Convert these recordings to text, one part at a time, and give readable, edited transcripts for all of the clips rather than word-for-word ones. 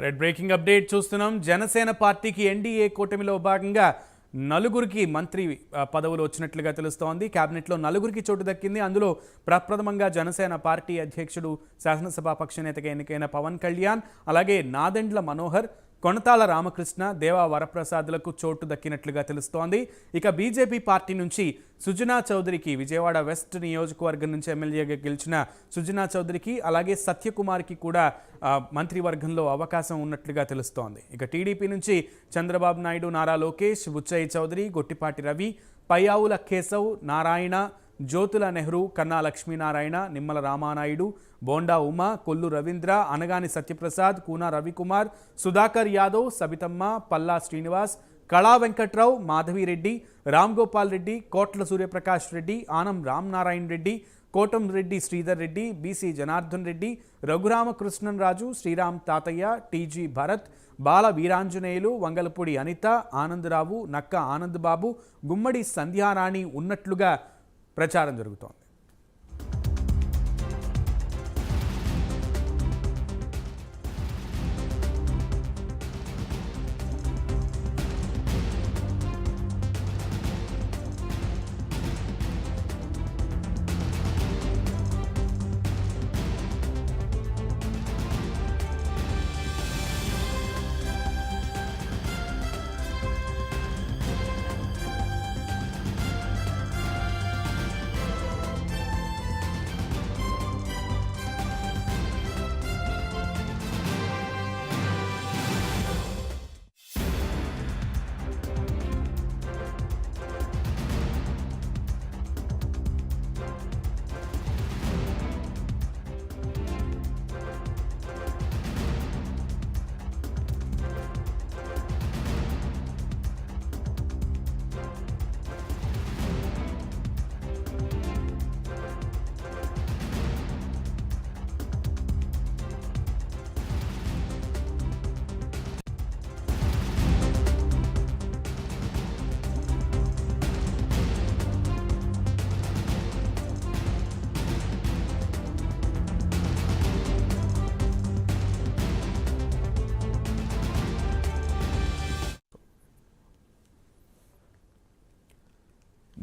Red breaking update చూస్తున్నాం. జనసేన పార్టీకి NDA కూటమిలో భాగంగా నలుగురికి మంత్రి పదవులు వచ్చినట్లుగా తెలుస్తోంది. కేబినెట్లో నలుగురికి చోటు దక్కింది. అందులో ప్రప్రథమంగా జనసేన పార్టీ అధ్యక్షుడు శాసనసభా పక్షనేతగా ఎన్నికైన పవన్ కళ్యాణ్, అలాగే నాదెండ్ల మనోహర్, కొణతాల రామకృష్ణ, దేవా వరప్రసాద్లకు చోటు దక్కినట్లుగా తెలుస్తోంది. ఇక బీజేపీ పార్టీ నుంచి సుజనా చౌదరికి, విజయవాడ వెస్ట్ నియోజకవర్గం నుంచి ఎమ్మెల్యేగా గెలిచిన సుజనా చౌదరికి, అలాగే సత్యకుమార్కి కూడా మంత్రివర్గంలో అవకాశం ఉన్నట్లుగా తెలుస్తోంది. ఇక టీడీపీ నుంచి చంద్రబాబు నాయుడు, నారా లోకేష్, బుచ్చయ్య చౌదరి, గొట్టిపాటి రవి, పయ్యావుల కేశవ్, నారాయణ, జ్యోతుల నెహ్రూ, కన్నా లక్ష్మీనారాయణ, నిమ్మల రామానాయుడు, బోండా ఉమా, కొల్లు రవీంద్ర, అనగాని సత్యప్రసాద్, కూనా రవికుమార్, సుధాకర్ యాదవ్, సబితమ్మ, పల్లా శ్రీనివాస్, కళా వెంకట్రావు, మాధవిరెడ్డి, రామ్ గోపాల్ రెడ్డి, కోట్ల సూర్యప్రకాష్ రెడ్డి, ఆనం రామనారాయణ రెడ్డి, కోటం రెడ్డి శ్రీధర్ రెడ్డి, బీసీ జనార్దన్ రెడ్డి, రఘురామకృష్ణన్ రాజు, శ్రీరామ్ తాతయ్య, టీజీ భరత్, బాల వీరాంజనేయులు, వంగలపూడి అనిత, ఆనందరావు, నక్క ఆనందబాబు, గుమ్మడి సంధ్యారాణి ఉన్నట్లుగా ప్రచారం జరుగుతోంది.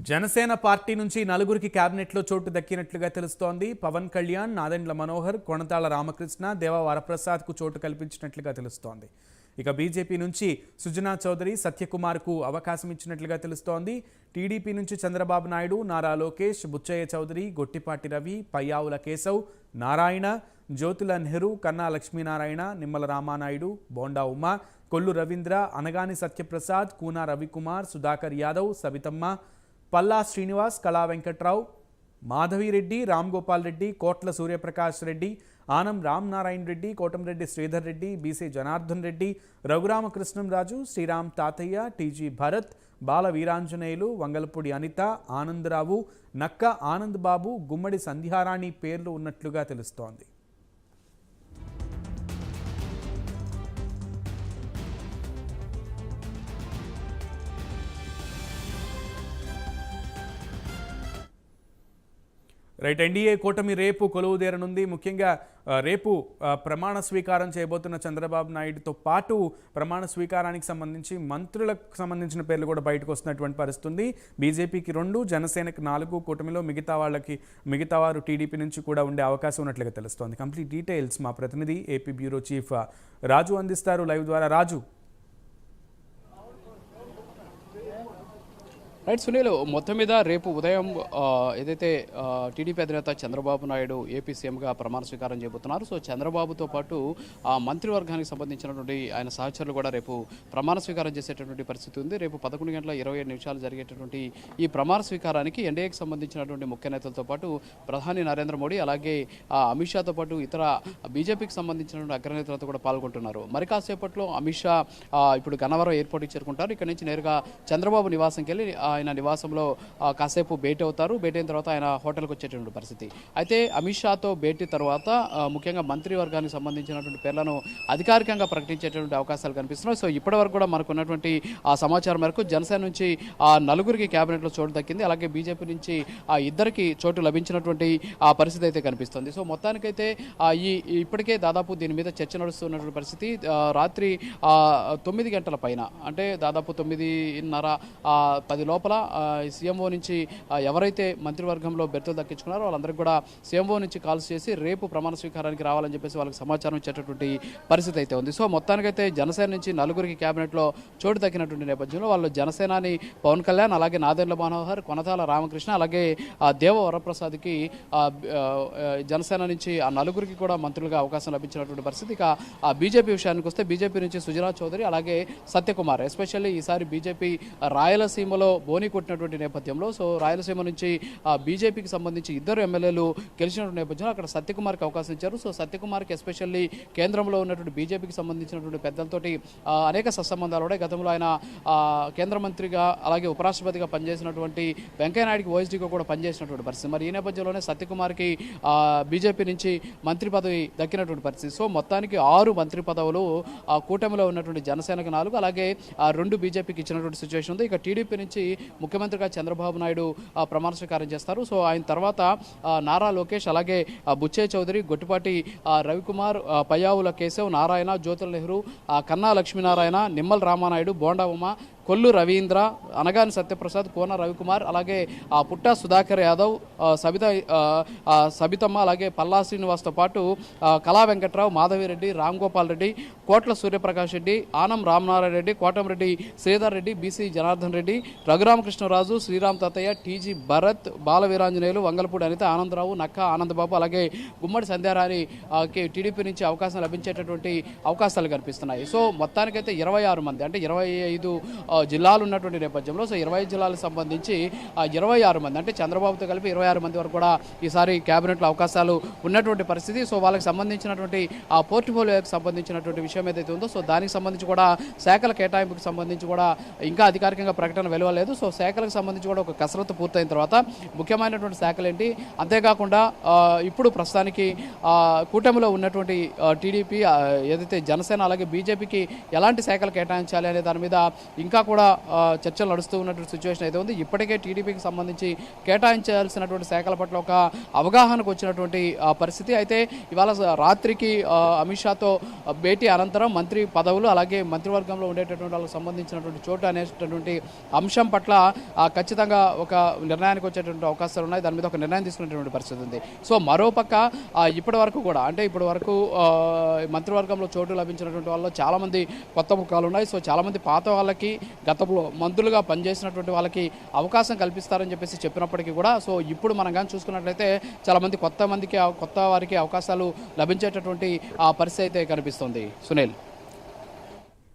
జనసేన పార్టీ నుంచి నలుగురికి కేబినెట్లో చోటు దక్కినట్లుగా తెలుస్తోంది. పవన్ కళ్యాణ్, నాదెండ్ల మనోహర్, కొణతాల రామకృష్ణ, దేవా వరప్రసాద్కు చోటు కల్పించినట్లుగా తెలుస్తోంది. ఇక బీజేపీ నుంచి సుజనా చౌదరి, సత్యకుమార్కు అవకాశం ఇచ్చినట్లుగా తెలుస్తోంది. టీడీపీ నుంచి చంద్రబాబు నాయుడు, నారా లోకేష్, బుచ్చయ్య చౌదరి, గొట్టిపాటి రవి, పయ్యావుల కేశవ్, నారాయణ, జ్యోతుల నెహ్రూ, కన్నా లక్ష్మీనారాయణ, నిమ్మల రామానాయుడు, బోండా ఉమా, కొల్లు రవీంద్ర, అనగాని సత్యప్రసాద్, కూనా రవికుమార్, సుధాకర్ యాదవ్, సబితమ్మ, పల్లా శ్రీనివాస్, కళా వెంకట్రావు, మాధవిరెడ్డి, రామ్ గోపాల్ రెడ్డి, కోట్ల సూర్యప్రకాష్ రెడ్డి, ఆనం రామనారాయణ రెడ్డి, కోటంరెడ్డి శ్రీధర్ రెడ్డి, బీసీ జనార్దన్ రెడ్డి, రఘురామకృష్ణం రాజు, శ్రీరామ్ తాతయ్య, టీజీ భరత్, బాల వీరాంజనేయులు, వంగలపూడి అనిత, ఆనందరావు, నక్క ఆనందబాబు, గుమ్మడి సంధ్యారాణి పేర్లు ఉన్నట్లుగా తెలుస్తోంది. రైట్, ఎన్డీఏ కూటమి రేపు కొలువుదేరనుంది. ముఖ్యంగా రేపు ప్రమాణ స్వీకారం చేయబోతున్న చంద్రబాబు నాయుడుతో పాటు ప్రమాణ స్వీకారానికి సంబంధించి మంత్రులకు సంబంధించిన పేర్లు కూడా బయటకు వస్తున్నటువంటి పరిస్థితుంది. బీజేపీకి 2, జనసేనకి 4, కూటమిలో మిగతా వారు టీడీపీ నుంచి కూడా ఉండే అవకాశం ఉన్నట్లుగా తెలుస్తోంది. కంప్లీట్ డీటెయిల్స్ మా ప్రతినిధి ఏపీ బ్యూరో చీఫ్ రాజు అందిస్తారు లైవ్ ద్వారా. రాజు. రైట్ సునీల్, మొత్తం మీద రేపు ఉదయం ఏదైతే టీడీపీ అధినేత చంద్రబాబు నాయుడు ఏపీ సీఎంగా ప్రమాణ స్వీకారం చేయబోతున్నారు. సో చంద్రబాబుతో పాటు మంత్రివర్గానికి సంబంధించినటువంటి ఆయన సహచరులు కూడా రేపు ప్రమాణ స్వీకారం చేసేటటువంటి పరిస్థితి ఉంది. రేపు 11:27 జరిగేటటువంటి ఈ ప్రమాణ స్వీకారానికి ఎన్డీఏకి సంబంధించినటువంటి ముఖ్య నేతలతో పాటు ప్రధాని నరేంద్ర మోడీ, అలాగే అమిత్ షాతో పాటు ఇతర బీజేపీకి సంబంధించినటువంటి అగ్రనేతలతో కూడా పాల్గొంటున్నారు. మరి కాసేపట్లో అమిత్ షా ఇప్పుడు గన్నవరం ఎయిర్పోర్ట్కి చేరుకుంటారు. ఇక్కడ నుంచి నేరుగా చంద్రబాబు నివాసంకి వెళ్ళి ఆయన నివాసంలో కాసేపు భేటీ అవుతారు. భేటీ అయిన తర్వాత ఆయన హోటల్కి వచ్చేటువంటి పరిస్థితి. అయితే అమిత్ షాతో భేటీ తర్వాత ముఖ్యంగా మంత్రివర్గానికి సంబంధించినటువంటి పేర్లను అధికారికంగా ప్రకటించేటువంటి అవకాశాలు కనిపిస్తున్నాయి. సో ఇప్పటివరకు కూడా మనకు ఉన్నటువంటి ఆ సమాచారం మేరకు జనసేన నుంచి నలుగురికి క్యాబినెట్లో చోటు దక్కింది. అలాగే బీజేపీ నుంచి ఇద్దరికి చోటు లభించినటువంటి ఆ పరిస్థితి అయితే కనిపిస్తుంది. సో మొత్తానికైతే ఇప్పటికే దాదాపు దీని మీద చర్చ నడుస్తున్నటువంటి పరిస్థితి. రాత్రి 9 గంటల పైన అంటే దాదాపు 9:30 10 లోపల సీఎంఓ నుంచి ఎవరైతే మంత్రివర్గంలో బెర్తలు దక్కించుకున్నారో వాళ్ళందరికీ కూడా సీఎంఓ నుంచి కాల్స్ చేసి రేపు ప్రమాణ స్వీకారానికి రావాలని చెప్పేసి వాళ్ళకి సమాచారం ఇచ్చేటటువంటి పరిస్థితి అయితే ఉంది. సో మొత్తానికైతే జనసేన నుంచి నలుగురికి క్యాబినెట్లో చోటు దక్కినటువంటి నేపథ్యంలో వాళ్ళు జనసేనాని పవన్ కళ్యాణ్, అలాగే నాదెండ్ల మనోహర్, కొనతాల రామకృష్ణ, అలాగే దేవ వరప్రసాద్కి జనసేన నుంచి ఆ నలుగురికి కూడా మంత్రులుగా అవకాశం లభించినటువంటి పరిస్థితి. ఇక బీజేపీ విషయానికి వస్తే బీజేపీ నుంచి సుజనా చౌదరి, అలాగే సత్యకుమార్, ఎస్పెషల్లీ ఈసారి బీజేపీ రాయలసీమలో బోని కొట్టినటువంటి నేపథ్యంలో సో రాయలసీమ నుంచి బీజేపీకి సంబంధించి ఇద్దరు ఎమ్మెల్యేలు గెలిచినటువంటి నేపథ్యంలో అక్కడ సత్యకుమార్కి అవకాశం ఇచ్చారు. సో సత్యకుమార్కి ఎస్పెషల్లీ కేంద్రంలో ఉన్నటువంటి బీజేపీకి సంబంధించినటువంటి పెద్దలతోటి అనేక సత్సంబంధాలు ఉన్నాయి. గతంలో ఆయన కేంద్ర మంత్రిగా అలాగే ఉపరాష్ట్రపతిగా పనిచేసినటువంటి వెంకయ్యనాయుడికి ఓఎస్డీగా కూడా పనిచేసినటువంటి పరిస్థితి. మరి ఈ నేపథ్యంలోనే సత్యకుమార్కి బీజేపీ నుంచి మంత్రి పదవి దక్కినటువంటి పరిస్థితి. సో మొత్తానికి 6 మంత్రి పదవులు కూటమిలో ఉన్నటువంటి జనసేనకు 4, అలాగే 2 బీజేపీకి ఇచ్చినటువంటి సిచ్యువేషన్ ఉంది. ఇక టీడీపీ నుంచి ముఖ్యమంత్రిగా చంద్రబాబు నాయుడు ప్రమాణ స్వీకారం చేస్తారు. సో ఆయన తర్వాత నారా లోకేష్, అలాగే బుచ్చయ్య చౌదరి, గొట్టిపాటి రవికుమార్, పయ్యావుల కేశవ్, నారాయణ, జ్యోతుల నెహ్రూ, కన్నా లక్ష్మీనారాయణ, నిమ్మల రామానాయుడు, బోండా ఉమ, కొల్లు రవీంద్ర, అనగాని సత్యప్రసాద్, కోన రవికుమార్, అలాగే పుట్టా సుధాకర్ యాదవ్, సబితమ్మ, అలాగే పల్లా శ్రీనివాస్తో పాటు కళా వెంకట్రావు, మాధవిరెడ్డి, రామ్ గోపాల్ రెడ్డి, కోట్ల సూర్యప్రకాష్ రెడ్డి, ఆనం రామనారాయణ రెడ్డి, కోటంరెడ్డి శ్రీధర్ రెడ్డి, బీసీ జనార్దన్ రెడ్డి, రఘురామకృష్ణరాజు, శ్రీరామ్ తాతయ్య, టీజీ భరత్, బాలవీరాంజనేయులు, వంగలపూడి అనిత, ఆనందరావు, నక్క ఆనందబాబు, అలాగే గుమ్మడి సంధ్యారాణి టీడీపీ నుంచి అవకాశం లభించేటటువంటి అవకాశాలు కనిపిస్తున్నాయి. సో మొత్తానికైతే 26 మంది అంటే 25 జిల్లాలు ఉన్నటువంటి నేపథ్యంలో సో 25 జిల్లాలకు సంబంధించి 26 మంది అంటే చంద్రబాబుతో కలిపి 26 మంది వరకు కూడా ఈసారి క్యాబినెట్లో అవకాశాలు ఉన్నటువంటి పరిస్థితి. సో వాళ్ళకి సంబంధించినటువంటి ఆ పోర్ట్ఫోలియోకి సంబంధించినటువంటి విషయం ఏదైతే ఉందో సో దానికి సంబంధించి కూడా శాఖల కేటాయింపుకి సంబంధించి కూడా ఇంకా అధికారికంగా ప్రకటన వెలువలేదు. సో శాఖలకు సంబంధించి కూడా ఒక కసరత్తు పూర్తయిన తర్వాత ముఖ్యమైనటువంటి శాఖలు ఏంటి, అంతేకాకుండా ఇప్పుడు ప్రస్తుతానికి కూటమిలో ఉన్నటువంటి టీడీపీ ఏదైతే జనసేన అలాగే బీజేపీకి ఎలాంటి శాఖలు కేటాయించాలి అనే దాని మీద ఇంకా కూడా చర్చలు నడుస్తూ ఉన్నటువంటి సిచ్యువేషన్ అయితే ఉంది. ఇప్పటికే టీడీపీకి సంబంధించి కేటాయించాల్సినటువంటి శాఖల పట్ల ఒక అవగాహనకు వచ్చినటువంటి పరిస్థితి. అయితే ఇవాళ రాత్రికి అమిత్ షాతో భేటీ అనంతరం మంత్రి పదవులు అలాగే మంత్రివర్గంలో ఉండేటటువంటి వాళ్ళకి సంబంధించినటువంటి చోటు అనేటటువంటి అంశం పట్ల ఖచ్చితంగా ఒక నిర్ణయానికి వచ్చేటువంటి అవకాశాలు ఉన్నాయి. దాని మీద ఒక నిర్ణయం తీసుకునేటువంటి పరిస్థితి ఉంది. సో మరోపక్క ఇప్పటి వరకు కూడా అంటే ఇప్పటి వరకు మంత్రివర్గంలో చోటు లభించినటువంటి వాళ్ళు చాలామంది కొత్త ముఖాలు ఉన్నాయి. సో చాలామంది పాత వాళ్ళకి గతంలో మంత్రులుగా పనిచేసినటువంటి వాళ్ళకి అవకాశం కల్పిస్తారని చెప్పేసి చెప్పినప్పటికీ కూడా సో ఇప్పుడు మనం కానీ చూసుకున్నట్లయితే చాలామంది కొత్త వారికి అవకాశాలు లభించేటటువంటి పరిస్థితి అయితే కనిపిస్తుంది. సునీల్.